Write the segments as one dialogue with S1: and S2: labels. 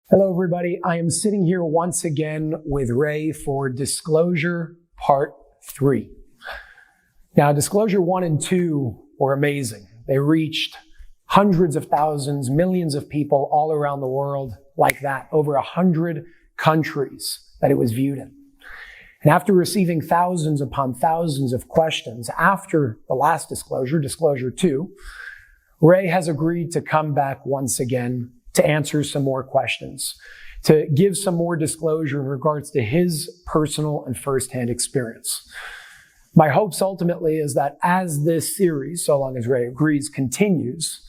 S1: Hello, everybody. I am sitting here once again with Ray for Disclosure Part 3. Now, Disclosure 1 and 2 were amazing. They reached hundreds of thousands, millions of people all around the world like that, over 100 countries that it was viewed in. And after receiving thousands upon thousands of questions after the last disclosure, Disclosure 2, Ray has agreed to come back once again to answer some more questions, to give some more disclosure in regards to his personal and firsthand experience. My hopes ultimately is that as this series, so long as Ray agrees, continues,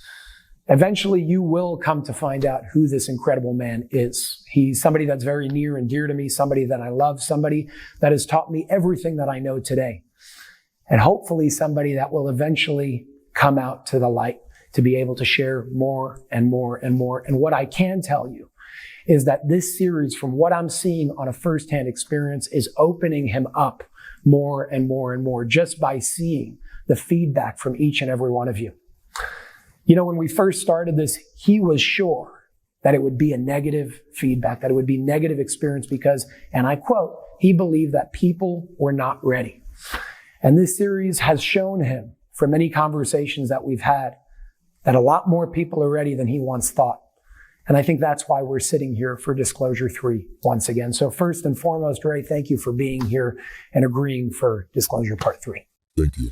S1: eventually you will come to find out who this incredible man is. He's somebody that's very near and dear to me, somebody that I love, somebody that has taught me everything that I know today. And hopefully somebody that will eventually come out to the light, to be able to share more and more and more. And what I can tell you is that this series, from what I'm seeing on a firsthand experience, is opening him up more and more and more just by seeing the feedback from each and every one of you. You know, when we first started this, he was sure that it would be a negative feedback, that it would be negative experience because, and I quote, he believed that people were not ready. And this series has shown him, from many conversations that we've had, that a lot more people are ready than he once thought. And I think that's why we're sitting here for Disclosure 3 once again. So first and foremost, Ray, thank you for being here and agreeing for Disclosure Part 3.
S2: Thank you.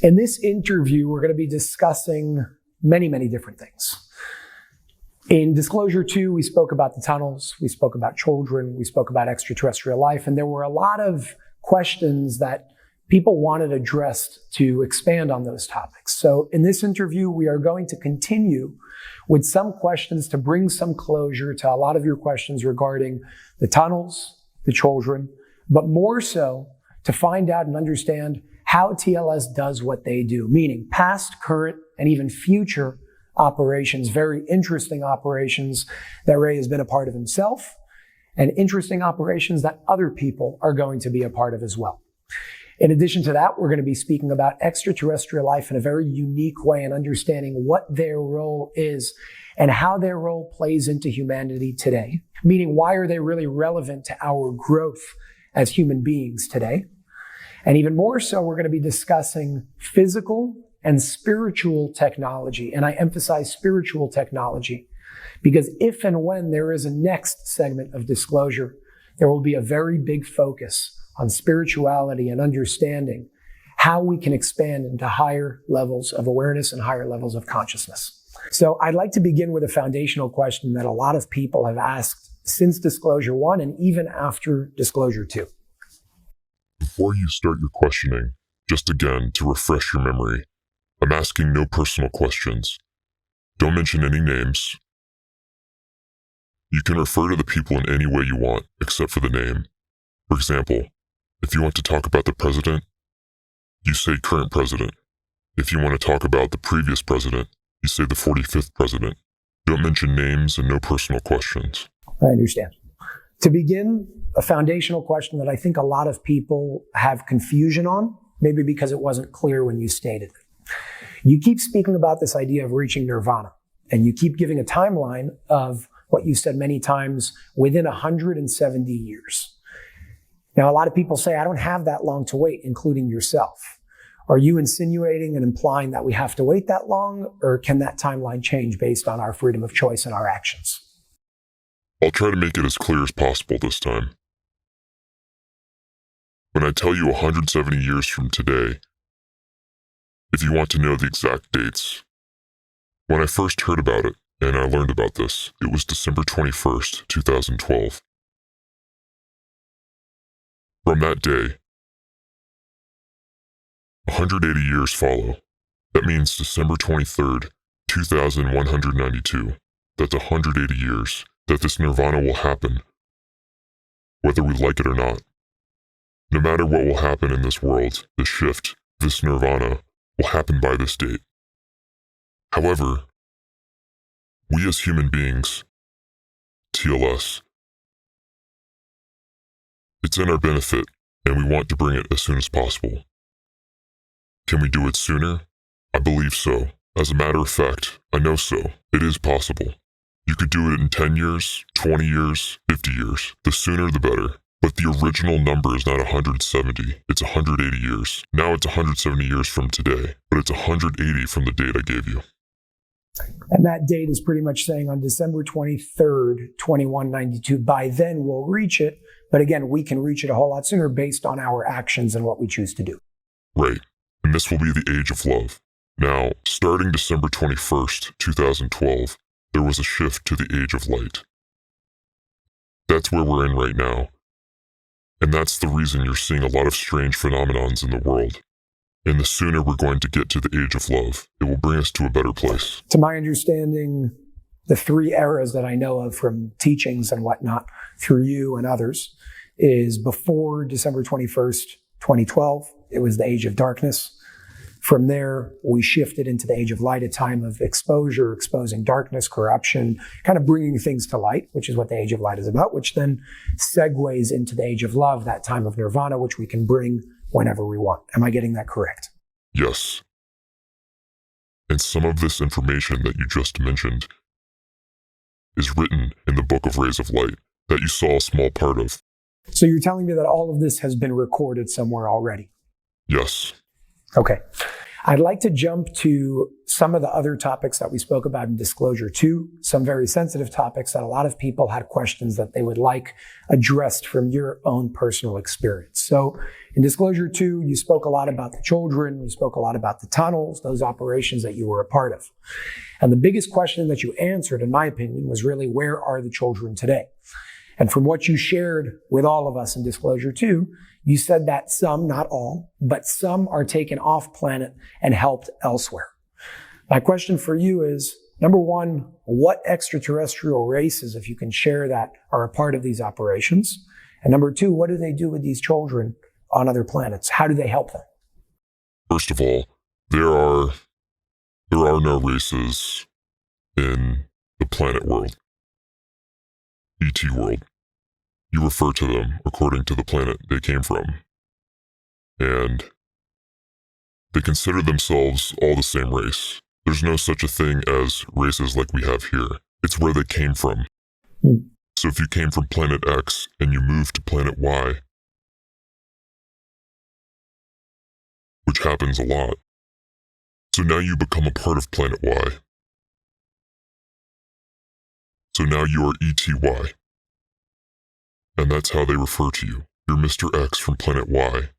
S1: In this interview, we're going to be discussing many, many different things. In Disclosure 2, we spoke about the tunnels, we spoke about children, we spoke about extraterrestrial life, and there were a lot of questions that people wanted addressed to expand on those topics. So in this interview, we are going to continue with some questions to bring some closure to a lot of your questions regarding the tunnels, the children, but more so to find out and understand how TLS does what they do, meaning past, current, and even future operations, very interesting operations that Ray has been a part of himself, and interesting operations that other people are going to be a part of as well. In addition to that, we're going to be speaking about extraterrestrial life in a very unique way and understanding what their role is and how their role plays into humanity today. Meaning, why are they really relevant to our growth as human beings today? And even more so, we're going to be discussing physical and spiritual technology. And I emphasize spiritual technology because if and when there is a next segment of disclosure, there will be a very big focus on spirituality and understanding how we can expand into higher levels of awareness and higher levels of consciousness. So I'd like to begin with a foundational question that a lot of people have asked since Disclosure 1 and even after Disclosure 2.
S2: Before you start your questioning, just again to refresh your memory, I'm asking no personal questions. Don't mention any names. You can refer to the people in any way you want, except for the name. For example, if you want to talk about the president, you say current president. If you want to talk about the previous president, you say the 45th president. Don't mention names and no personal questions.
S1: I understand. To begin, a foundational question that I think a lot of people have confusion on, maybe because it wasn't clear when you stated it. You keep speaking about this idea of reaching nirvana, and you keep giving a timeline of what you said many times within 170 years. Now, a lot of people say, I don't have that long to wait, including yourself. Are you insinuating and implying that we have to wait that long, or can that timeline change based on our freedom of choice and our actions?
S2: I'll try to make it as clear as possible this time. When I tell you 170 years from today, if you want to know the exact dates, when I first heard about it and I learned about this, it was December 21st, 2012. From that day, 180 years follow. That means December 23rd, 2192. That's 180 years that this nirvana will happen, whether we like it or not. No matter what will happen in this world, this shift, this nirvana, will happen by this date. However, we as human beings, TLS, it's in our benefit, and we want to bring it as soon as possible. Can we do it sooner? I believe so. As a matter of fact, I know so. It is possible. You could do it in 10 years, 20 years, 50 years. The sooner the better. But the original number is not 170, it's 180 years. Now it's 170 years from today, but it's 180 from the date I gave you.
S1: And that date is pretty much saying on December 23rd, 2192, by then we'll reach it. But again, we can reach it a whole lot sooner based on our actions and what we choose to do.
S2: Right. And this will be the age of love. Now, starting December 21st, 2012, there was a shift to the age of light. That's where we're in right now. And that's the reason you're seeing a lot of strange phenomenons in the world. And the sooner we're going to get to the age of love, it will bring us to a better place.
S1: To my understanding, the three eras that I know of from teachings and whatnot through you and others is before December 21st, 2012, it was the age of darkness. From there, we shifted into the age of light, a time of exposure, exposing darkness, corruption, kind of bringing things to light, which is what the age of light is about, which then segues into the age of love, that time of nirvana, which we can bring whenever we want. Am I getting that correct?
S2: Yes. And some of this information that you just mentioned is written in the Book of Rays of Light that you saw a small part of.
S1: So you're telling me that all of this has been recorded somewhere already?
S2: Yes.
S1: Okay. I'd like to jump to some of the other topics that we spoke about in Disclosure 2, some very sensitive topics that a lot of people had questions that they would like addressed from your own personal experience. So in Disclosure 2, you spoke a lot about the children, you spoke a lot about the tunnels, those operations that you were a part of. And the biggest question that you answered, in my opinion, was really, where are the children today? And from what you shared with all of us in Disclosure 2, you said that some, not all, but some are taken off planet and helped elsewhere. My question for you is, number one, what extraterrestrial races, if you can share that, are a part of these operations? And number two, what do they do with these children on other planets? How do they help them?
S2: First of all, there are no races in the planet world, ET world. You refer to them according to the planet they came from. And they consider themselves all the same race. There's no such a thing as races like we have here. It's where they came from. So if you came from planet X and you moved to planet Y, which happens a lot, so now you become a part of planet Y. So now you are ETY. And that's how they refer to you. You're Mr. X from planet Y.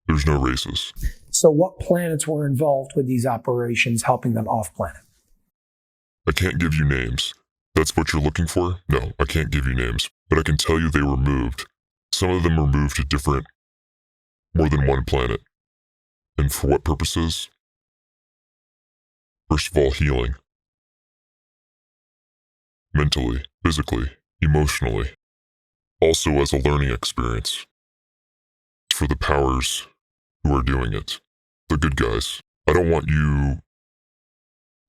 S2: There's no races.
S1: So what planets were involved with these operations helping them off planet?
S2: I can't give you names. That's what you're looking for? No, I can't give you names. But I can tell you they were moved. Some of them were moved to more than one planet. And for what purposes? First of all, healing. Mentally, physically, emotionally. Also as a learning experience. For the powers who are doing it. The good guys. I don't want you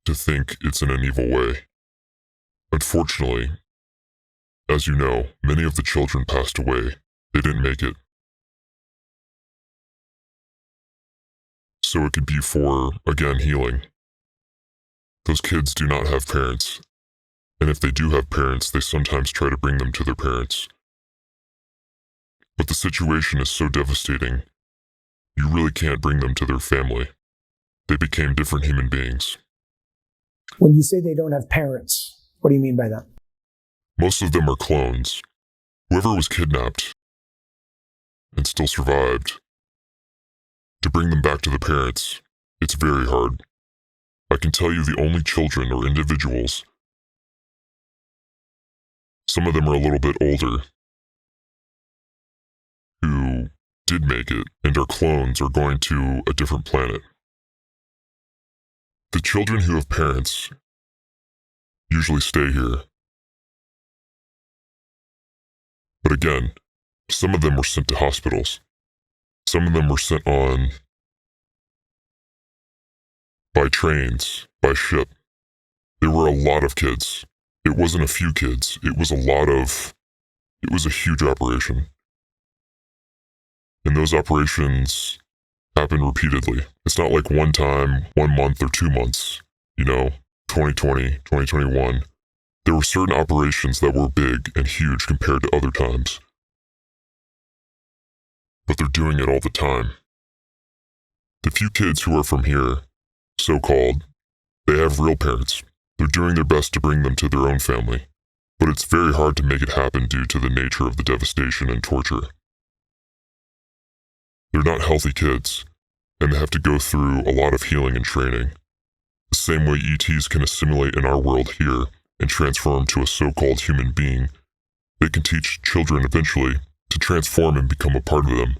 S2: to think it's in an evil way. Unfortunately, as you know, many of the children passed away. They didn't make it. So it could be for, again, healing. Those kids do not have parents. And if they do have parents, they sometimes try to bring them to their parents. But the situation is so devastating, you really can't bring them to their family. They became different human beings.
S1: When you say they don't have parents, what do you mean by that?
S2: Most of them are clones. Whoever was kidnapped and still survived, to bring them back to the parents, it's very hard. I can tell you the only children or individuals, some of them are a little bit older, who did make it and are clones are going to a different planet. The children who have parents usually stay here. But again, Some of them were sent to hospitals. Some of them were sent on by trains, by ship. There were a lot of kids. It wasn't a few kids. It was a huge operation. And those operations happened repeatedly. It's not like one time, 1 month or 2 months, 2020, 2021. There were certain operations that were big and huge compared to other times. But they're doing it all the time. The few kids who are from here, so-called, they have real parents. They're doing their best to bring them to their own family. But it's very hard to make it happen due to the nature of the devastation and torture. They're not healthy kids, and they have to go through a lot of healing and training. The same way ETs can assimilate in our world here and transform to a so-called human being, they can teach children eventually to transform and become a part of them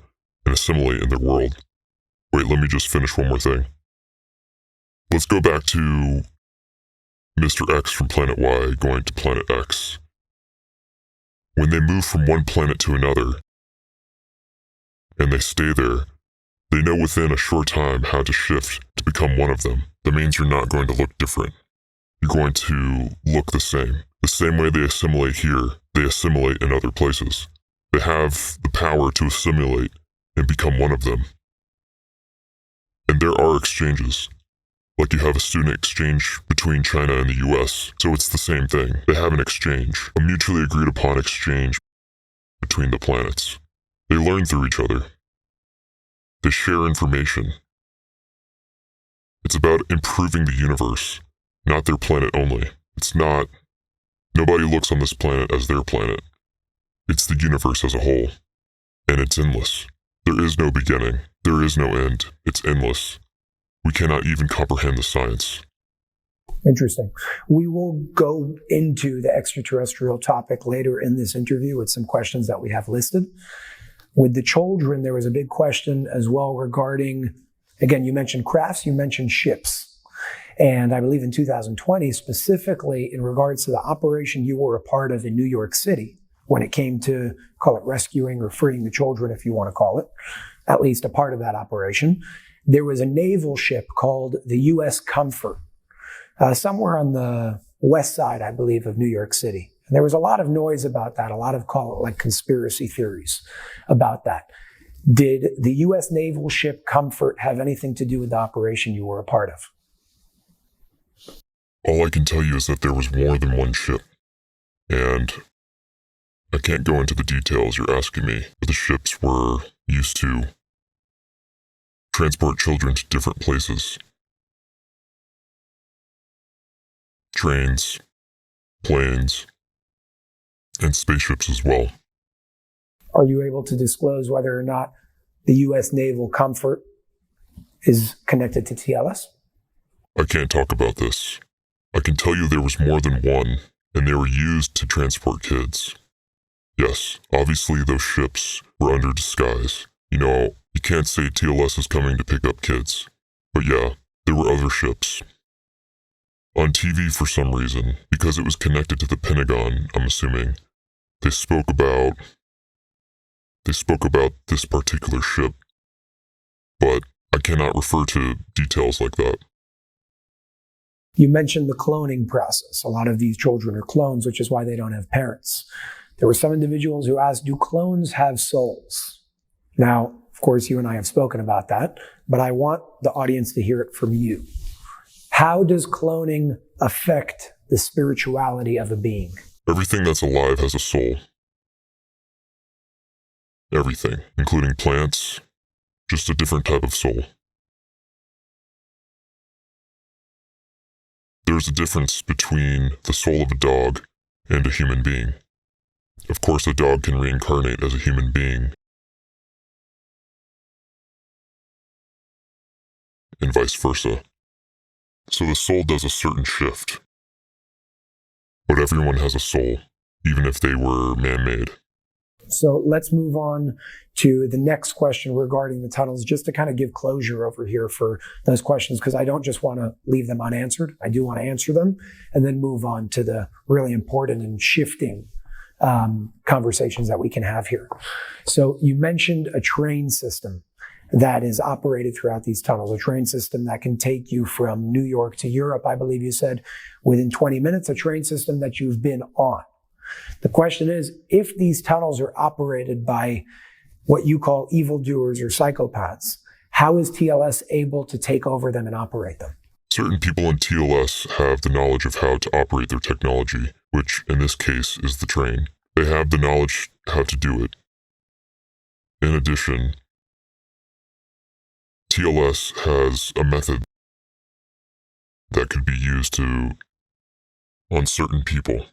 S2: and assimilate in their world. Wait, let me just finish one more thing. Let's go back to Mr. X from Planet Y going to Planet X. When they move from one planet to another, and they stay there, they know within a short time how to shift to become one of them. That means you're not going to look different. You're going to look the same. The same way they assimilate here, they assimilate in other places. They have the power to assimilate and become one of them. And there are exchanges. Like you have a student exchange between China and the US, so it's the same thing. They have an exchange, a mutually agreed upon exchange between the planets. They learn through each other. They share information. It's about improving the universe, not their planet only. Nobody looks on this planet as their planet. It's the universe as a whole, and it's endless. There is no beginning. There is no end. It's endless. We cannot even comprehend the science.
S1: Interesting. We will go into the extraterrestrial topic later in this interview with some questions that we have listed. With the children, there was a big question as well regarding, again, you mentioned crafts, you mentioned ships. And I believe in 2020, specifically in regards to the operation you were a part of in New York City, when it came to, call it rescuing or freeing the children, if you want to call it, at least a part of that operation, there was a naval ship called the U.S. Comfort, somewhere on the west side, I believe, of New York City. And there was a lot of noise about that, a lot of, call it like conspiracy theories about that. Did the U.S. naval ship Comfort have anything to do with the operation you were a part of?
S2: All I can tell you is that there was more than one ship. And I can't go into the details you're asking me, but the ships were used to transport children to different places. Trains, planes, and spaceships as well.
S1: Are you able to disclose whether or not the U.S. Naval Comfort is connected to TLS?
S2: I can't talk about this. I can tell you there was more than one, and they were used to transport kids. Yes, obviously those ships were under disguise. You can't say TLS is coming to pick up kids. But yeah, there were other ships. On TV for some reason, because it was connected to the Pentagon, I'm assuming, they spoke about this particular ship. But I cannot refer to details like that.
S1: You mentioned the cloning process. A lot of these children are clones, which is why they don't have parents. There were some individuals who asked, do clones have souls? Now, of course, you and I have spoken about that, but I want the audience to hear it from you. How does cloning affect the spirituality of a being?
S2: Everything that's alive has a soul. Everything, including plants, just a different type of soul. There's a difference between the soul of a dog and a human being. Of course, a dog can reincarnate as a human being, and vice versa. So the soul does a certain shift. But everyone has a soul, even if they were man-made.
S1: So let's move on to the next question regarding the tunnels, just to kind of give closure over here for those questions, because I don't just want to leave them unanswered. I do want to answer them and then move on to the really important and shifting conversations that we can have here. So you mentioned a train system that is operated throughout these tunnels, a train system that can take you from New York to Europe, I believe you said, within 20 minutes, a train system that you've been on. The question is, if these tunnels are operated by what you call evildoers or psychopaths, how is TLS able to take over them and operate them?
S2: Certain people in TLS have the knowledge of how to operate their technology, which in this case is the train. They have the knowledge how to do it. In addition, TLS has a method that could be used on certain people.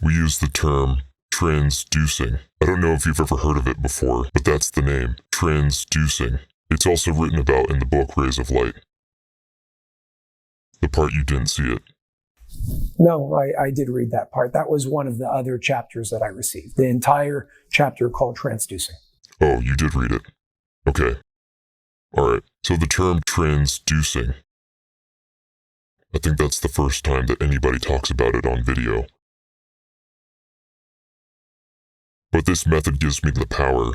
S2: We use the term transducing. I don't know if you've ever heard of it before, but that's the name, transducing. It's also written about in the book Rays of Light. The part you didn't see it.
S1: No, I did read that part. That was one of the other chapters that I received. The entire chapter called Transducing.
S2: Oh, you did read it. Okay. Alright, so the term transducing, I think that's the first time that anybody talks about it on video. But this method gives me the power,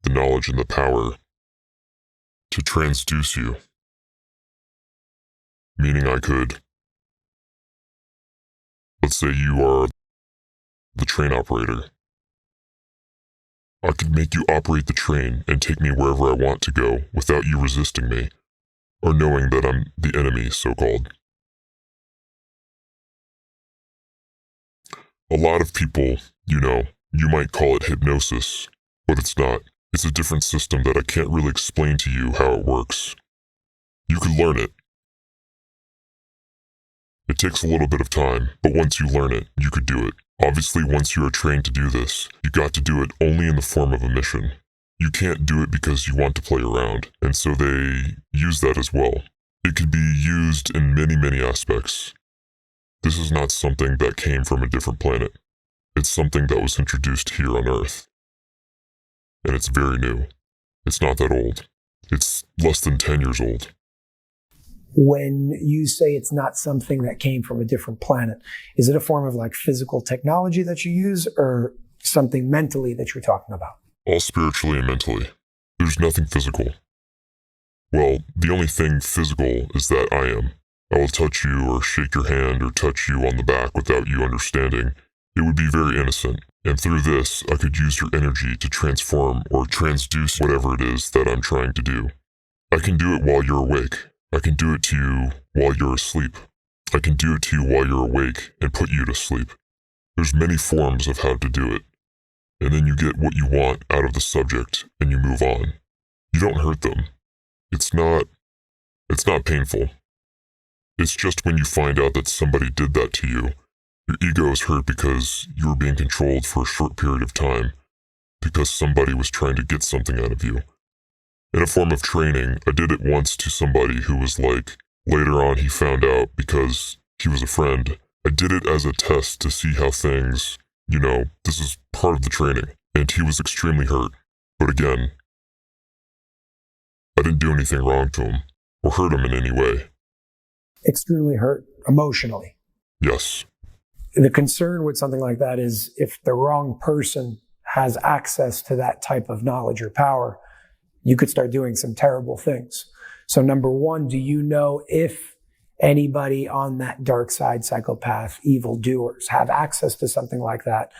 S2: the knowledge and the power to transduce you. Meaning I could, let's say you are the train operator. I could make you operate the train and take me wherever I want to go without you resisting me, or knowing that I'm the enemy, so-called. A lot of people, you might call it hypnosis, but it's not. It's a different system that I can't really explain to you how it works. You could learn it. It takes a little bit of time, but once you learn it, you could do it. Obviously, once you are trained to do this, you got to do it only in the form of a mission. You can't do it because you want to play around, and so they use that as well. It could be used in many, many aspects. This is not something that came from a different planet. It's something that was introduced here on Earth. And it's very new. It's not that old. It's less than 10 years old.
S1: When you say it's not something that came from a different planet, is it a form of like physical technology that you use or something mentally that you're talking about?
S2: All spiritually and mentally. There's nothing physical. Well, the only thing physical is that I am. I will touch you or shake your hand or touch you on the back without you understanding. It would be very innocent. And through this, I could use your energy to transform or transduce whatever it is that I'm trying to do. I can do it while you're awake. I can do it to you while you're asleep. I can do it to you while you're awake and put you to sleep. There's many forms of how to do it. And then you get what you want out of the subject and you move on. You don't hurt them. It's not painful. It's just when you find out that somebody did that to you, your ego is hurt because you were being controlled for a short period of time, because somebody was trying to get something out of you. In a form of training, I did it once to somebody who was like, later on he found out because he was a friend. I did it as a test to see how things, this is part of the training. And he was extremely hurt. But again, I didn't do anything wrong to him or hurt him in any way.
S1: Extremely hurt emotionally.
S2: Yes.
S1: The concern with something like that is if the wrong person has access to that type of knowledge or power, you could start doing some terrible things. So number one, do you know if anybody on that dark side, psychopath, evildoers have access to something like that?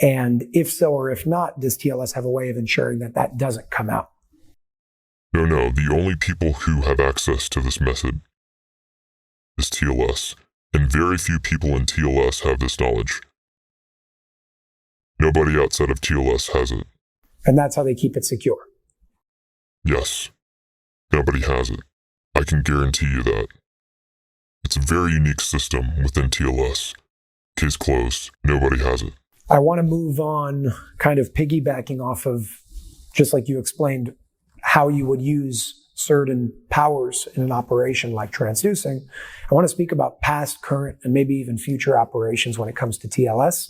S1: And if so or if not, does TLS have a way of ensuring that that doesn't come out?
S2: No, the only people who have access to this method is TLS, and very few people in TLS have this knowledge. Nobody outside of TLS has it.
S1: And that's how they keep it secure.
S2: Yes. Nobody has it. I can guarantee you that. It's a very unique system within TLS. Case closed. Nobody has it.
S1: I want to move on, kind of piggybacking off of, just like you explained, how you would use certain powers in an operation like transducing. I want to speak about past, current, and maybe even future operations when it comes to TLS.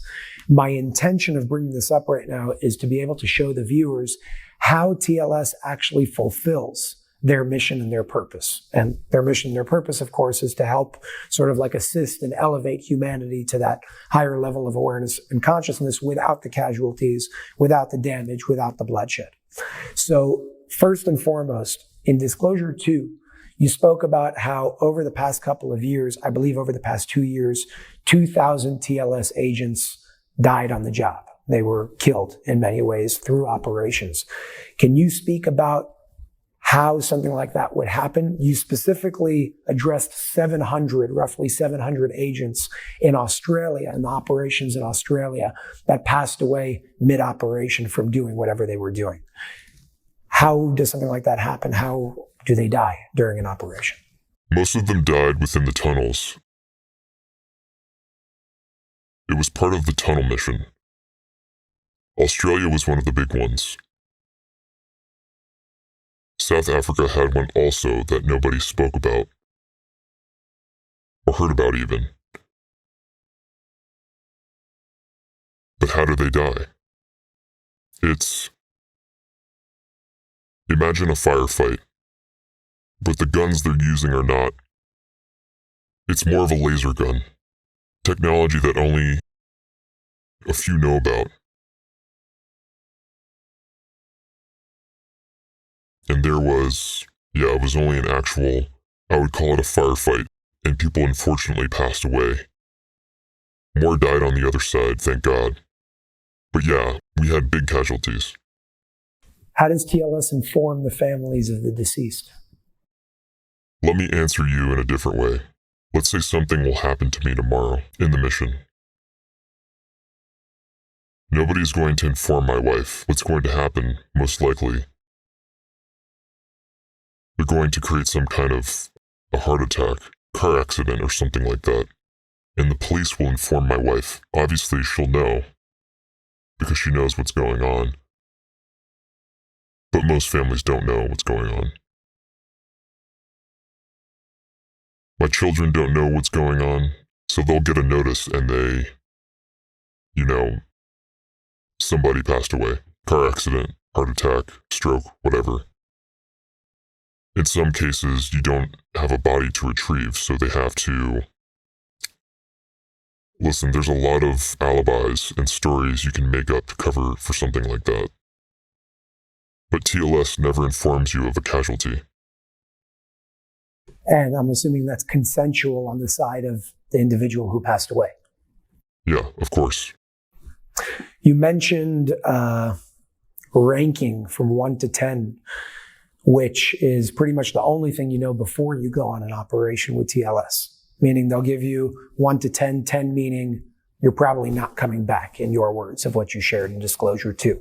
S1: My intention of bringing this up right now is to be able to show the viewers how TLS actually fulfills their mission and their purpose. And their mission and their purpose, of course, is to help sort of like assist and elevate humanity to that higher level of awareness and consciousness without the casualties, without the damage, without the bloodshed. So first and foremost, in Disclosure 2, you spoke about how over the past couple of years, I believe over the past 2 years, 2,000 TLS agents died on the job. They were killed in many ways through operations. Can you speak about how something like that would happen? You specifically addressed roughly 700 agents in Australia, in the operations in Australia, that passed away mid-operation from doing whatever they were doing. How does something like that happen? How do they die during an operation?
S2: Most of them died within the tunnels. It was part of the tunnel mission. Australia was one of the big ones. South Africa had one also that nobody spoke about, or heard about even. But how do they die? Imagine a firefight, but the guns they're using are not. It's more of a laser gun, technology that only a few know about. And it was only an actual, I would call it a firefight, and people unfortunately passed away. More died on the other side, thank God. But yeah, we had big casualties.
S1: How does TLS inform the families of the deceased?
S2: Let me answer you in a different way. Let's say something will happen to me tomorrow in the mission. Nobody's going to inform my wife what's going to happen, most likely. They're going to create some kind of a heart attack, car accident, or something like that. And the police will inform my wife. Obviously, she'll know, because she knows what's going on. But most families don't know what's going on. My children don't know what's going on, so they'll get a notice and somebody passed away. Car accident, heart attack, stroke, whatever. In some cases, you don't have a body to retrieve, so they have to... Listen, there's a lot of alibis and stories you can make up to cover for something like that. But TLS never informs you of a casualty.
S1: And I'm assuming that's consensual on the side of the individual who passed away.
S2: Yeah, of course.
S1: You mentioned ranking from 1 to 10, which is pretty much the only thing you know before you go on an operation with TLS. Meaning they'll give you 1 to 10, 10 meaning you're probably not coming back, in your words of what you shared in Disclosure 2.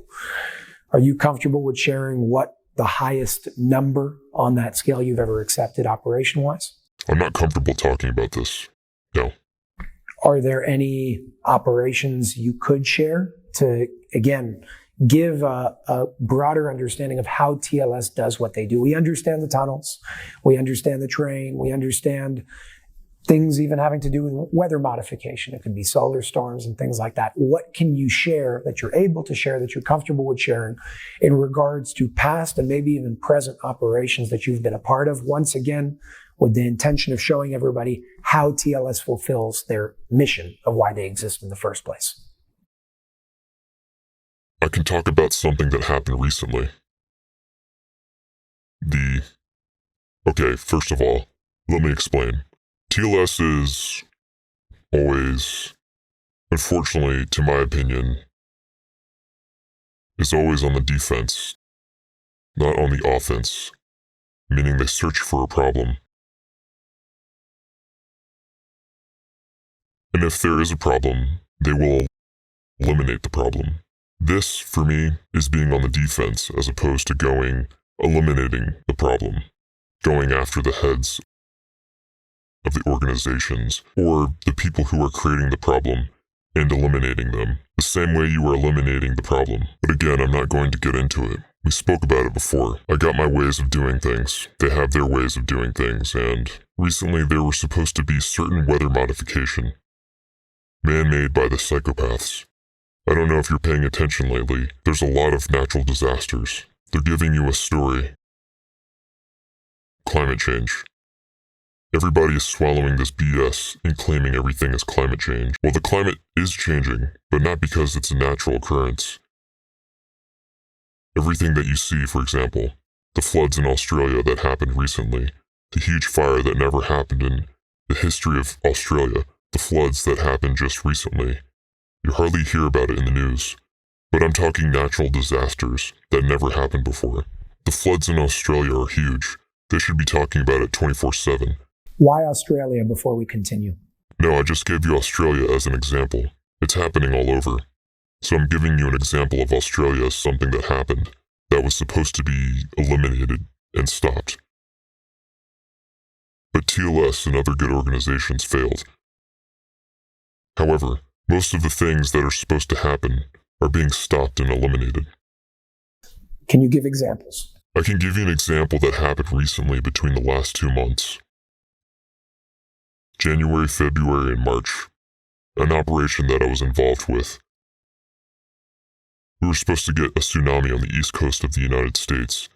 S1: Are you comfortable with sharing what the highest number on that scale you've ever accepted operation-wise?
S2: I'm not comfortable talking about this. No.
S1: Are there any operations you could share to, again, give a broader understanding of how TLS does what they do? We understand the tunnels. We understand the terrain. We understand things even having to do with weather modification. It could be solar storms and things like that. What can you share that you're able to share, that you're comfortable with sharing in regards to past and maybe even present operations that you've been a part of? Once again, with the intention of showing everybody how TLS fulfills their mission of why they exist in the first place.
S2: I can talk about something that happened recently. Okay, first of all, let me explain. TLS is always, unfortunately, to my opinion, is always on the defense, not on the offense, meaning they search for a problem. And if there is a problem, they will eliminate the problem. This, for me, is being on the defense as opposed to eliminating the problem, going after the heads of the organizations or the people who are creating the problem and eliminating them, the same way you are eliminating the problem. But again, I'm not going to get into it. We spoke about it before. I got my ways of doing things. They have their ways of doing things, and recently there were supposed to be certain weather modification, man-made by the psychopaths. I don't know if you're paying attention lately. There's a lot of natural disasters. They're giving you a story Climate change. Everybody is swallowing this BS and claiming everything is climate change. Well, the climate is changing, but not because it's a natural occurrence. Everything that you see, for example, the floods in Australia that happened recently, the huge fire that never happened in the history of Australia, the floods that happened just recently. You hardly hear about it in the news. But I'm talking natural disasters that never happened before. The floods in Australia are huge. They should be talking about it 24/7.
S1: Why Australia before we continue?
S2: No, I just gave you Australia as an example. It's happening all over. So I'm giving you an example of Australia as something that happened that was supposed to be eliminated and stopped. But TLS and other good organizations failed. However, most of the things that are supposed to happen are being stopped and eliminated.
S1: Can you give examples?
S2: I can give you an example that happened recently between the last 2 months. January, February, and March. An operation that I was involved with. We were supposed to get a tsunami on the east coast of the United States,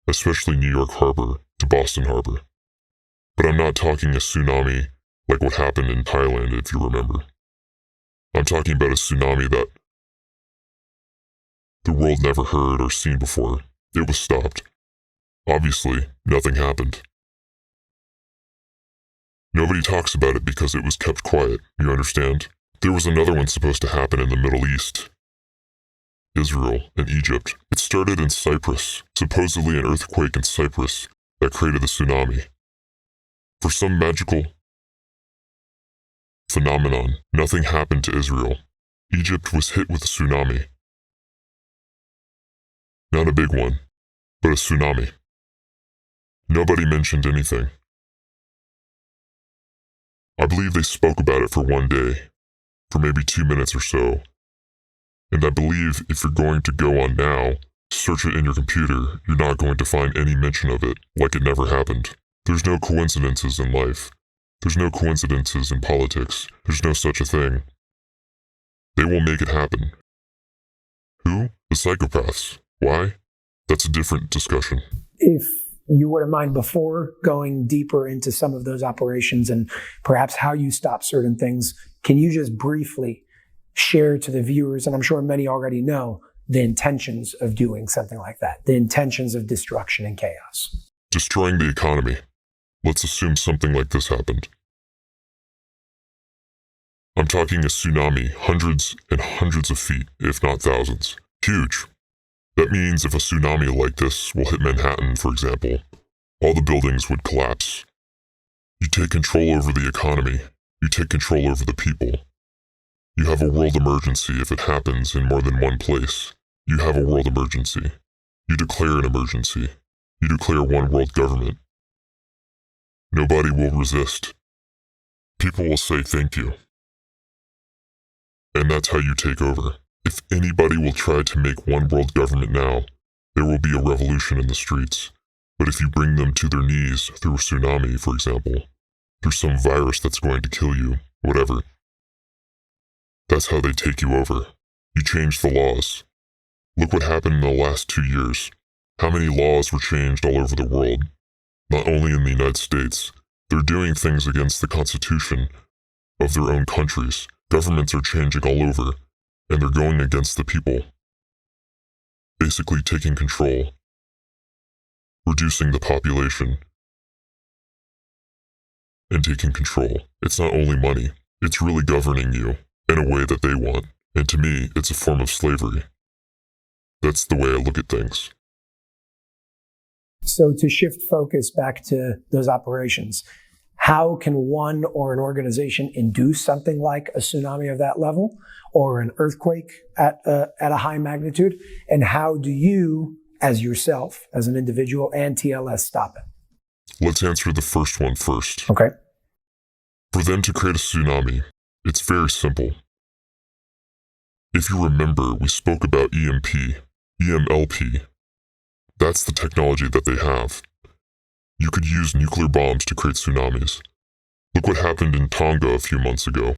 S2: especially New York Harbor to Boston Harbor. But I'm not talking a tsunami like what happened in Thailand, if you remember. I'm talking about a tsunami that the world never heard or seen before. It was stopped. Obviously, nothing happened. Nobody talks about it because it was kept quiet, you understand? There was another one supposed to happen in the Middle East. Israel and Egypt. It started in Cyprus, supposedly an earthquake in Cyprus that created the tsunami. For some magical phenomenon, nothing happened to Israel. Egypt was hit with a tsunami. Not a big one, but a tsunami. Nobody mentioned anything. I believe they spoke about it for 1 day, for maybe 2 minutes or so. And I believe if you're going to go on now, search it in your computer, you're not going to find any mention of it, like it never happened. There's no coincidences in life. There's no coincidences in politics. There's no such a thing. They will make it happen. Who? The psychopaths. Why? That's a different discussion.
S1: If you wouldn't mind, before going deeper into some of those operations and perhaps how you stop certain things, can you just briefly share to the viewers, and I'm sure many already know, the intentions of doing something like that, the intentions of destruction and chaos?
S2: Destroying the economy. Let's assume something like this happened. I'm talking a tsunami, hundreds and hundreds of feet, if not thousands. Huge. That means if a tsunami like this will hit Manhattan, for example, all the buildings would collapse. You take control over the economy. You take control over the people. You have a world emergency if it happens in more than one place. You have a world emergency. You declare an emergency. You declare one world government. Nobody will resist. People will say thank you. And that's how you take over. If anybody will try to make one world government now, there will be a revolution in the streets. But if you bring them to their knees through a tsunami, for example, through some virus that's going to kill you, whatever, that's how they take you over. You change the laws. Look what happened in the last 2 years. How many laws were changed all over the world? Not only in the United States. They're doing things against the Constitution of their own countries. Governments are changing all over, and they're going against the people. Basically taking control. Reducing the population. And taking control. It's not only money. It's really governing you in a way that they want. And to me, it's a form of slavery. That's the way I look at things.
S1: So to shift focus back to those operations, how can one or an organization induce something like a tsunami of that level or an earthquake at a high magnitude? And how do you, as yourself, as an individual and TLS, stop it?
S2: Let's answer the first one first.
S1: Okay.
S2: For them to create a tsunami, it's very simple. If you remember, we spoke about EMLP. That's the technology that they have. You could use nuclear bombs to create tsunamis. Look what happened in Tonga a few months ago.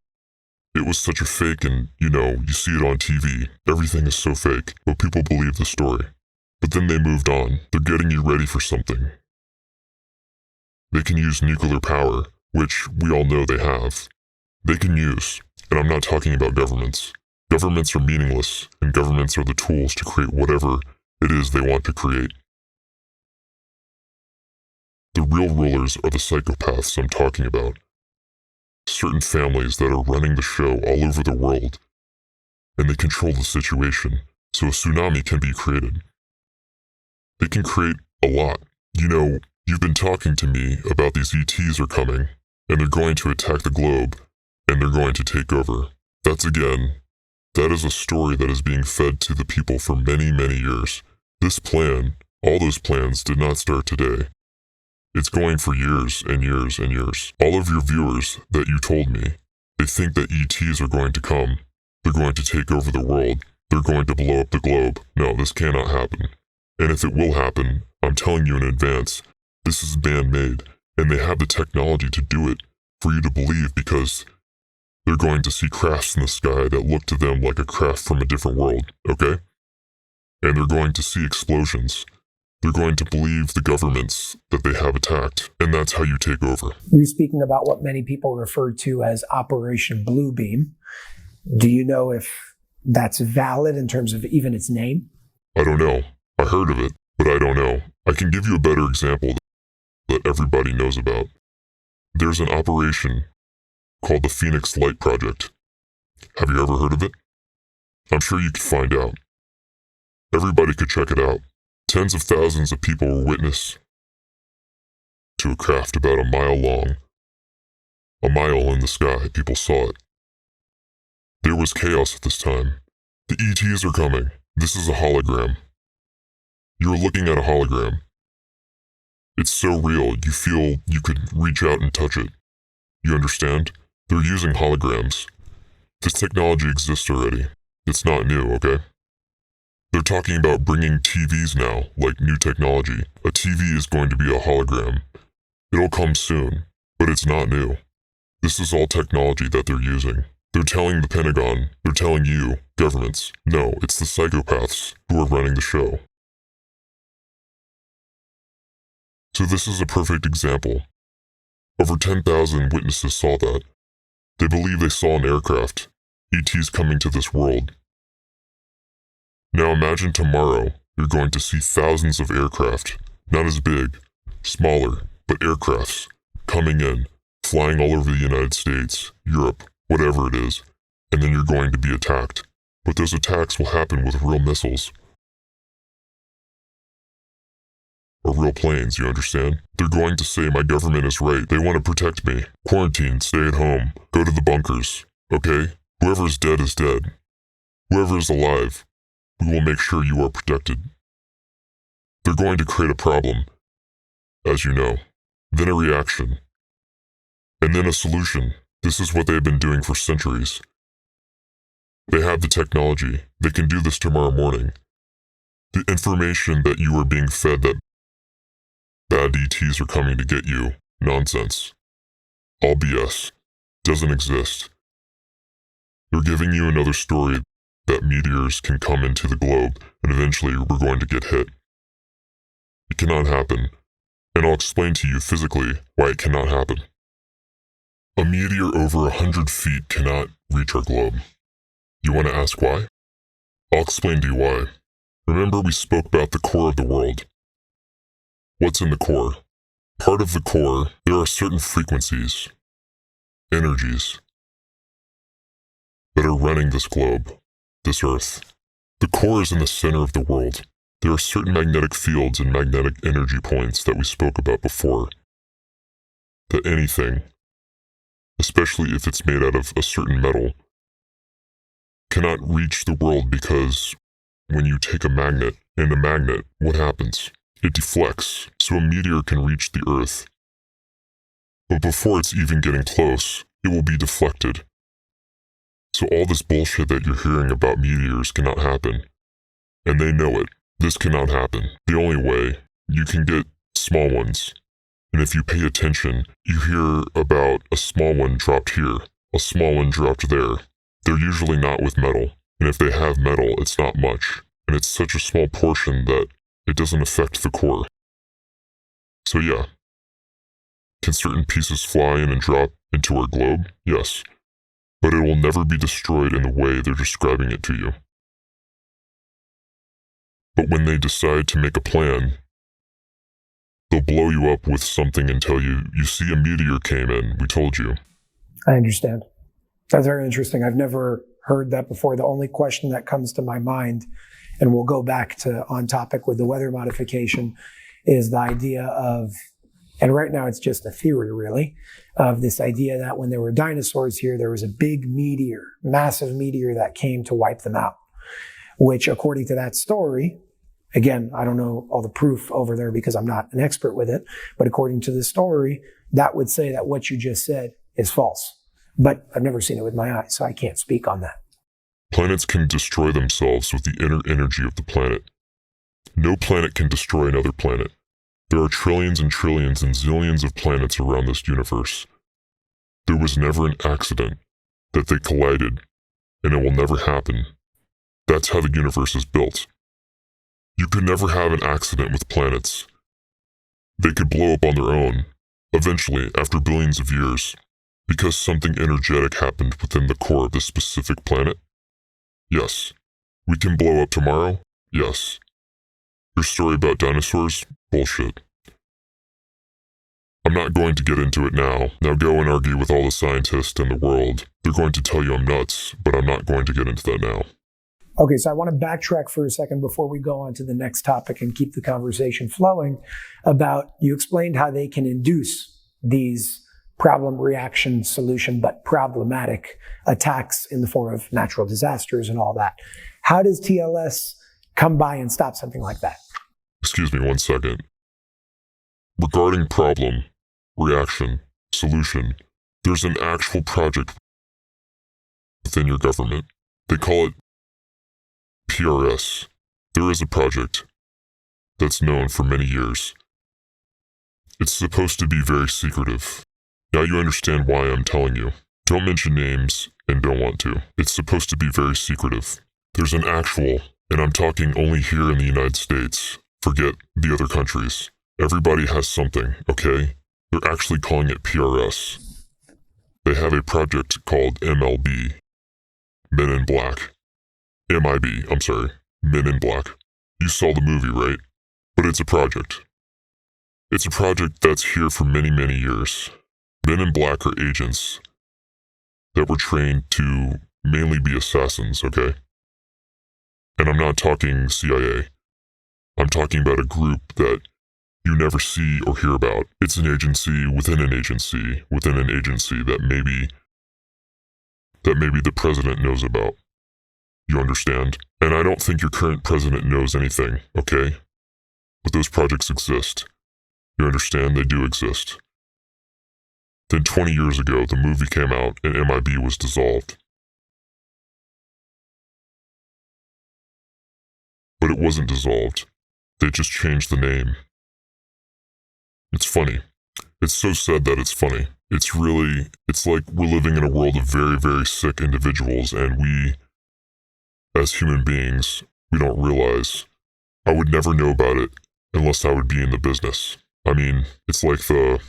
S2: It was such a fake and, you see it on TV. Everything is so fake, but people believe the story. But then they moved on. They're getting you ready for something. They can use nuclear power, which we all know they have. They can use, and I'm not talking about governments. Governments are meaningless, and governments are the tools to create whatever it is they want to create. The real rulers are the psychopaths I'm talking about. Certain families that are running the show all over the world, and they control the situation, so a tsunami can be created. They can create a lot. You know, you've been talking to me about these ETs are coming, and they're going to attack the globe, and they're going to take over. That is a story that is being fed to the people for many, many years. This plan, all those plans did not start today. It's going for years and years and years. All of your viewers that you told me, they think that ETs are going to come. They're going to take over the world. They're going to blow up the globe. No, this cannot happen. And if it will happen, I'm telling you in advance, this is man-made, and they have the technology to do it for you to believe, because they're going to see crafts in the sky that look to them like a craft from a different world, okay? And they're going to see explosions. They're going to believe the governments that they have attacked, and that's how you take over.
S1: You're speaking about what many people refer to as Operation Bluebeam. Do you know if that's valid in terms of even its name?
S2: I don't know. I heard of it, but I don't know. I can give you a better example that everybody knows about. There's an operation called the Phoenix Light Project. Have you ever heard of it? I'm sure you could find out. Everybody could check it out. Tens of thousands of people were witness to a craft about a mile long. A mile in the sky, people saw it. There was chaos at this time. The ETs are coming. This is a hologram. You're looking at a hologram. It's so real, you feel you could reach out and touch it. You understand? They're using holograms. This technology exists already. It's not new, okay? They're talking about bringing TVs now, like new technology. A TV is going to be a hologram. It'll come soon, but it's not new. This is all technology that they're using. They're telling the Pentagon, they're telling you, governments, no, it's the psychopaths who are running the show. So this is a perfect example. Over 10,000 witnesses saw that. They believe they saw an aircraft, ETs coming to this world. Now imagine tomorrow, you're going to see thousands of aircraft, not as big, smaller, but aircrafts, coming in, flying all over the United States, Europe, whatever it is, and then you're going to be attacked. But those attacks will happen with real missiles. Or real planes, you understand? They're going to say my government is right, they want to protect me. Quarantine, stay at home, go to the bunkers, okay? Whoever is dead is dead. Whoever is alive, we will make sure you are protected. They're going to create a problem, as you know, then a reaction, and then a solution. This is what they've been doing for centuries. They have the technology. They can do this tomorrow morning. The information that you are being fed that bad ETs are coming to get you, nonsense. All BS. Doesn't exist. They're giving you another story that meteors can come into the globe and eventually we're going to get hit. It cannot happen, and I'll explain to you physically why it cannot happen. A meteor over 100 feet cannot reach our globe. You want to ask why? I'll explain to you why. Remember we spoke about the core of the world. What's in the core? Part of the core, there are certain frequencies, energies, that are running this globe, this Earth. The core is in the center of the world. There are certain magnetic fields and magnetic energy points that we spoke about before. That anything, especially if it's made out of a certain metal, cannot reach the world, because when you take a magnet and a magnet, what happens? It deflects, so a meteor can reach the Earth. But before it's even getting close, it will be deflected. So all this bullshit that you're hearing about meteors cannot happen. And they know it. This cannot happen. The only way, you can get small ones. And if you pay attention, you hear about a small one dropped here, a small one dropped there. They're usually not with metal. And if they have metal, it's not much. And it's such a small portion that it doesn't affect the core. So yeah, Can certain pieces fly in and drop into our globe? Yes. But it will never be destroyed in the way they're describing it to you. But when they decide to make a plan, they'll blow you up with something and tell you, you see, a meteor came in, we told you.
S1: I understand. That's very interesting. I've never heard that before. The only question that comes to my mind, and we'll go back to on topic with the weather modification, is the idea of, and right now it's just a theory really, of this idea that when there were dinosaurs here, there was a big meteor, massive meteor that came to wipe them out, which according to that story, again, I don't know all the proof over there because I'm not an expert with it, but according to the story, that would say that what you just said is false. But I've never seen it with my eyes, so I can't speak on that.
S2: Planets can destroy themselves with the inner energy of the planet. No planet can destroy another planet. There are trillions and trillions and zillions of planets around this universe. There was never an accident that they collided, and it will never happen. That's how the universe is built. You could never have an accident with planets. They could blow up on their own, eventually, after billions of years, because something energetic happened within the core of this specific planet. Yes. We can blow up tomorrow? Yes. Your story about dinosaurs? Bullshit. I'm not going to get into it now. Now go and argue with all the scientists in the world. They're going to tell you I'm nuts, but I'm not going to get into that now.
S1: Okay, so I want to backtrack for a second before we go on to the next topic and keep the conversation flowing about, you explained how they can induce these problem, reaction, solution, but problematic attacks in the form of natural disasters and all that. How does TLS come by and stop something like that?
S2: Excuse me 1 second. Regarding problem, reaction, solution, there's an actual project within your government. They call it PRS. There is a project that's known for many years. It's supposed to be very secretive. Now you understand why I'm telling you. Don't mention names and don't want to. It's supposed to be very secretive. There's an actual, and I'm talking only here in the United States. Forget the other countries. Everybody has something, okay? They're actually calling it PRS. They have a project called MLB, Men in Black. MIB, I'm sorry, Men in Black. You saw the movie, right? But it's a project. It's a project that's here for many, many years. Men in Black are agents that were trained to mainly be assassins, okay? And I'm not talking CIA. I'm talking about a group that you never see or hear about. It's an agency within an agency within an agency that maybe the president knows about. You understand? And I don't think your current president knows anything, okay? But those projects exist. You understand? They do exist. Then 20 years ago, the movie came out and MIB was dissolved. But it wasn't dissolved. They just changed the name. It's funny. It's so sad that it's funny. It's like we're living in a world of very, very sick individuals, and we, as human beings, we don't realize. I would never know about it unless I would be in the business. I mean, it's like the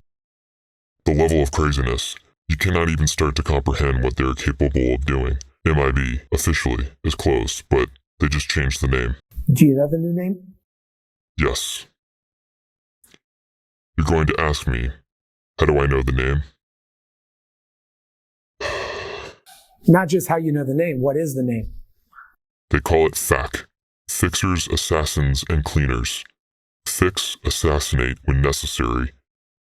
S2: level of craziness. You cannot even start to comprehend what they're capable of doing. MIB, officially, is closed, but they just changed the name.
S1: Do you know the new name?
S2: Yes. You're going to ask me, how do I know the name?
S1: Not just how you know the name, what is the name?
S2: They call it FAC. Fixers, Assassins, and Cleaners. Fix, assassinate when necessary,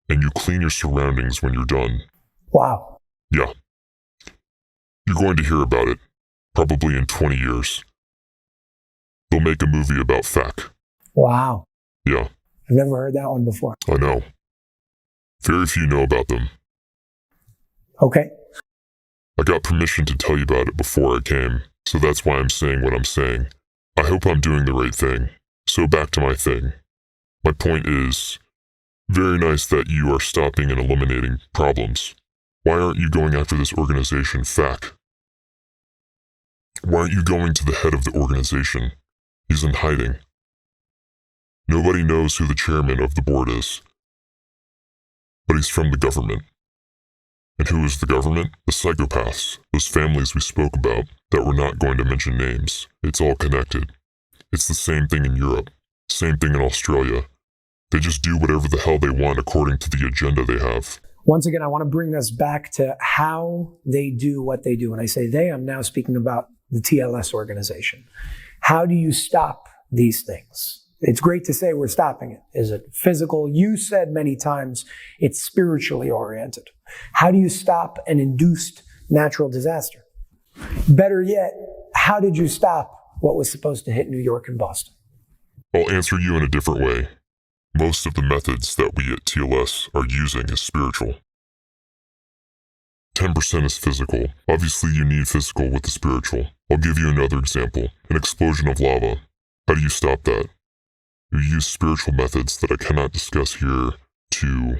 S2: and you clean your surroundings when you're done.
S1: Wow.
S2: Yeah. You're going to hear about it, probably in 20 years. They'll make a movie about FAC.
S1: Wow.
S2: Yeah.
S1: I've never heard that one before.
S2: I know. Very few know about them.
S1: Okay.
S2: I got permission to tell you about it before I came, so that's why I'm saying what I'm saying. I hope I'm doing the right thing. So back to my thing. My point is, very nice that you are stopping and eliminating problems. Why aren't you going after this organization, FAC? Why aren't you going to the head of the organization? He's in hiding. Nobody knows who the chairman of the board is. but he's from the government. And who is the government? The psychopaths, those families we spoke about that we're not going to mention names. It's all connected. It's the same thing in Europe, same thing in Australia. They just do whatever the hell they want according to the agenda they have.
S1: Once again, I want to bring us back to how they do what they do. When I say they, I'm now speaking about the TLS organization. How do you stop these things? It's great to say we're stopping it. Is it physical? You said many times it's spiritually oriented. How do you stop an induced natural disaster? Better yet, how did you stop what was supposed to hit New York and Boston?
S2: I'll answer you in a different way. Most of the methods that we at TLS are using is spiritual. 10% is physical. Obviously, you need physical with the spiritual. I'll give you another example. An explosion of lava. How do you stop that? You use spiritual methods that I cannot discuss here to...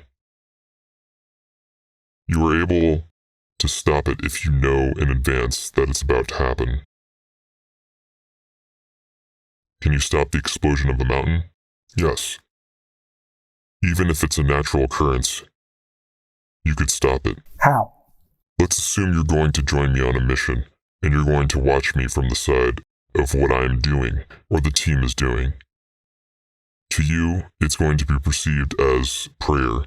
S2: You are able to stop it if you know in advance that it's about to happen. Can you stop the explosion of a mountain? Yes. Even if it's a natural occurrence, you could stop it.
S1: How?
S2: Let's assume you're going to join me on a mission, and you're going to watch me from the side of what I am doing, or the team is doing. To you, it's going to be perceived as prayer.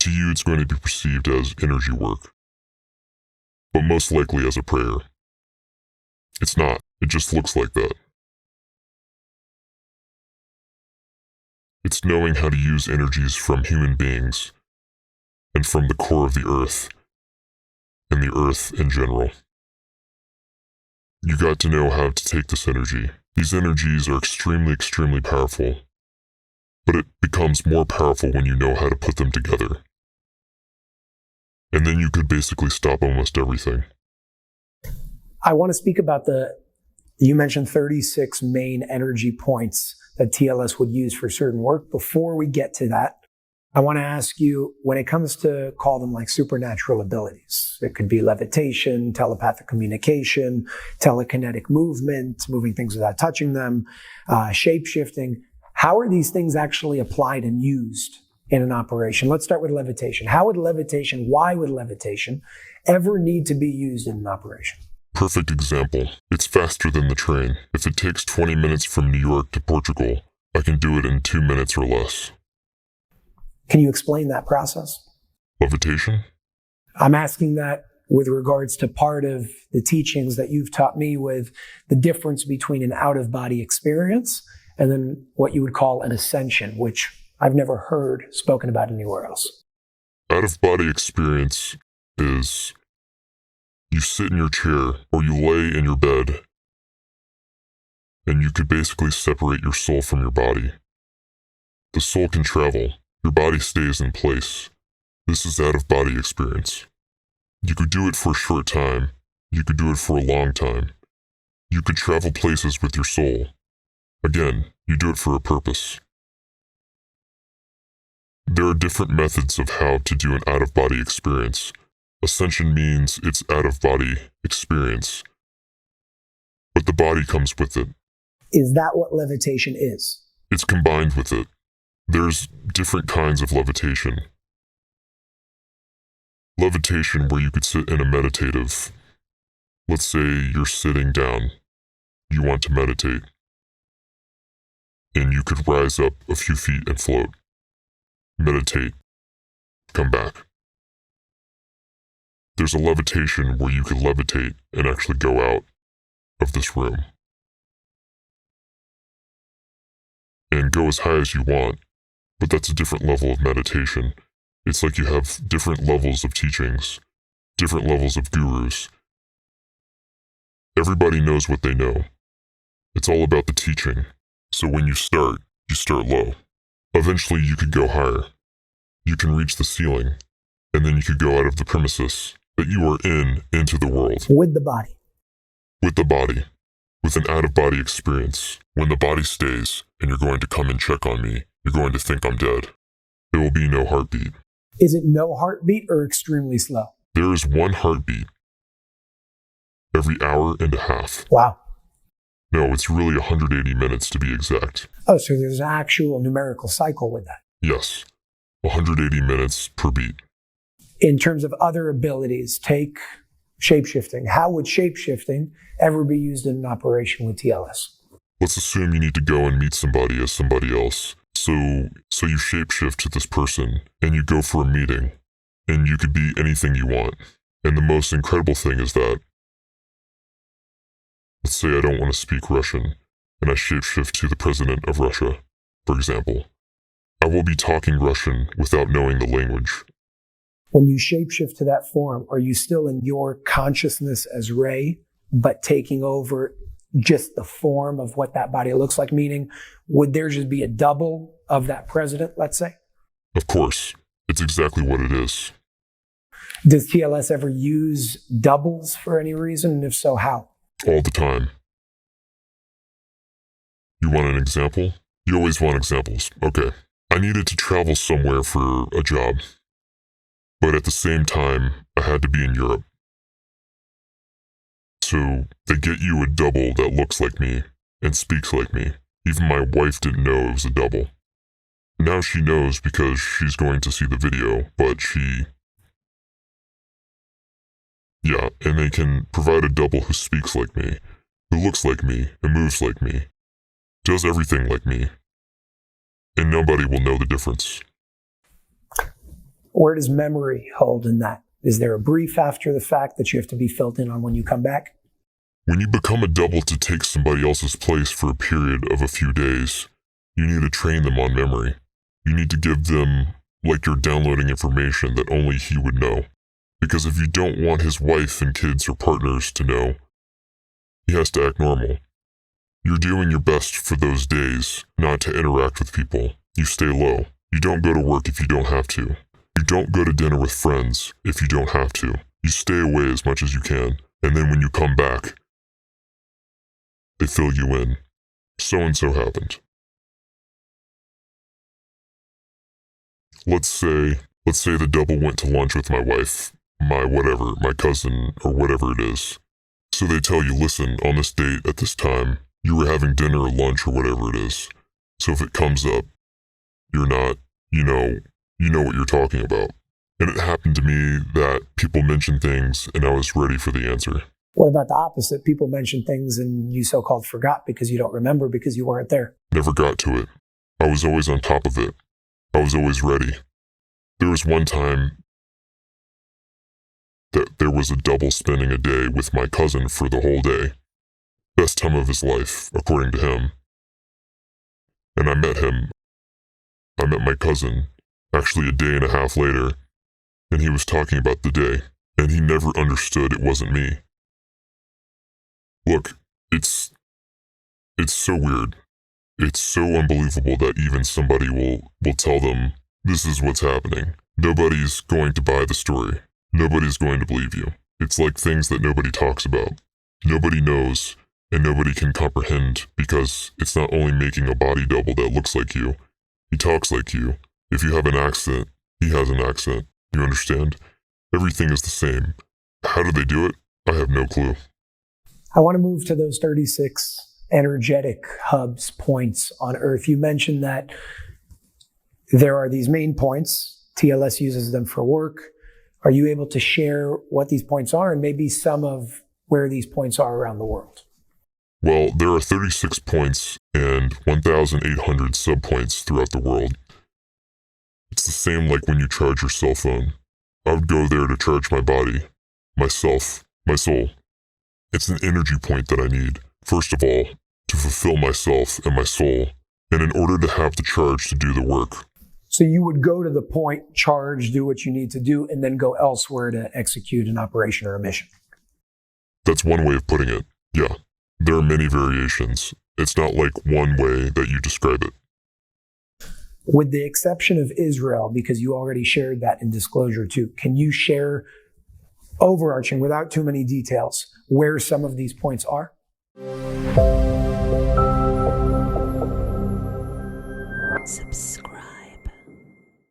S2: To you, it's going to be perceived as energy work. But most likely as a prayer. It's not. It just looks like that. It's knowing how to use energies from human beings and from the core of the earth and the earth in general. You got to know how to take this energy. These energies are extremely, extremely powerful, but it becomes more powerful when you know how to put them together. And then you could basically stop almost everything.
S1: I want to speak about you mentioned 36 main energy points that TLS would use for certain work. Before we get to that, I want to ask you, when it comes to call them like supernatural abilities, it could be levitation, telepathic communication, telekinetic movement, moving things without touching them, shape-shifting. How are these things actually applied and used in an operation? Let's start with levitation. Why would levitation ever need to be used in an operation?
S2: Perfect example. It's faster than the train. If it takes 20 minutes from New York to Portugal, I can do it in 2 minutes or less.
S1: Can you explain that process?
S2: Levitation?
S1: I'm asking that with regards to part of the teachings that you've taught me with the difference between an out-of-body experience and then what you would call an ascension, which I've never heard spoken about anywhere else.
S2: Out-of-body experience is you sit in your chair or you lay in your bed and you could basically separate your soul from your body. The soul can travel. Your body stays in place. This is out-of-body experience. You could do it for a short time. You could do it for a long time. You could travel places with your soul. Again, you do it for a purpose. There are different methods of how to do an out-of-body experience. Ascension means it's out-of-body experience, but the body comes with it.
S1: Is that what levitation is?
S2: It's combined with it. There's different kinds of levitation. Levitation where you could sit in a meditative. Let's say you're sitting down. You want to meditate. And you could rise up a few feet and float. Meditate. Come back. There's a levitation where you could levitate and actually go out of this room. And go as high as you want. But that's a different level of meditation. It's like you have different levels of teachings, different levels of gurus. Everybody knows what they know. It's all about the teaching. So when you start low. Eventually you could go higher. You can reach the ceiling, and then you could go out of the premises that you are in into the world.
S1: With the body.
S2: With the body. With an out-of-body experience. When the body stays, and you're going to come and check on me, you're going to think I'm dead. There will be no heartbeat.
S1: Is it no heartbeat or extremely slow?
S2: There is one heartbeat every hour and a half.
S1: Wow.
S2: No, it's really 180 minutes to be exact.
S1: Oh, so there's an actual numerical cycle with that.
S2: Yes. 180 minutes per beat.
S1: In terms of other abilities, take shapeshifting. How would shapeshifting ever be used in an operation with TLS?
S2: Let's assume you need to go and meet somebody as somebody else. So you shapeshift to this person and you go for a meeting, and you could be anything you want. And the most incredible thing is that, let's say I don't want to speak Russian, and I shapeshift to the president of Russia, for example. I will be talking Russian without knowing the language.
S1: When you shapeshift to that form, are you still in your consciousness as Ray, but taking over just the form of what that body looks like? Meaning, would there just be a double of that president, let's say?
S2: Of course, it's exactly what it is.
S1: Does TLS ever use doubles for any reason? And if so, how?
S2: All the time. You want an example? You always want examples. Okay. I needed to travel somewhere for a job, but at the same time, I had to be in Europe. So they get you a double that looks like me and speaks like me. Even my wife didn't know it was a double. Now she knows because she's going to see the video, but yeah, and they can provide a double who speaks like me, who looks like me, and moves like me, does everything like me, and nobody will know the difference.
S1: Where does memory hold in that? Is there a brief after the fact that you have to be filled in on when you come back?
S2: When you become a double to take somebody else's place for a period of a few days, you need to train them on memory. You need to give them like you're downloading information that only he would know. Because if you don't want his wife and kids or partners to know, he has to act normal. You're doing your best for those days not to interact with people. You stay low. You don't go to work if you don't have to. You don't go to dinner with friends if you don't have to. You stay away as much as you can. And then when you come back, they fill you in. So-and-so happened. Let's say the double went to lunch with my wife, my cousin, or whatever it is. So they tell you, listen, on this date at this time, you were having dinner or lunch or whatever it is. So if it comes up, you're not, you know what you're talking about. And it happened to me that people mentioned things and I was ready for the answer.
S1: What about the opposite? People mention things and you so-called forgot because you don't remember because you weren't there.
S2: Never got to it. I was always on top of it. I was always ready. There was one time that there was a double spending a day with my cousin for the whole day. Best time of his life, according to him. And I met my cousin, actually a day and a half later, and he was talking about the day, and he never understood it wasn't me. Look, it's so weird. It's so unbelievable that even somebody will tell them, this is what's happening. Nobody's going to buy the story. Nobody's going to believe you. It's like things that nobody talks about. Nobody knows, and nobody can comprehend because it's not only making a body double that looks like you, he talks like you. If you have an accent, he has an accent. You understand? Everything is the same. How do they do it? I have no clue.
S1: I want to move to those 36 energetic hubs, points on Earth. You mentioned that there are these main points. TLS uses them for work. Are you able to share what these points are and maybe some of where these points are around the world?
S2: Well, there are 36 points and 1,800 subpoints throughout the world. It's the same like when you charge your cell phone. I would go there to charge my body, myself, my soul. It's an energy point that I need, first of all, to fulfill myself and my soul, and in order to have the charge to do the work.
S1: So you would go to the point, charge, do what you need to do, and then go elsewhere to execute an operation or a mission.
S2: That's one way of putting it, yeah. There are many variations. It's not like one way that you describe it.
S1: With the exception of Israel, because you already shared that in disclosure too, can you share overarching, without too many details, where some of these points are?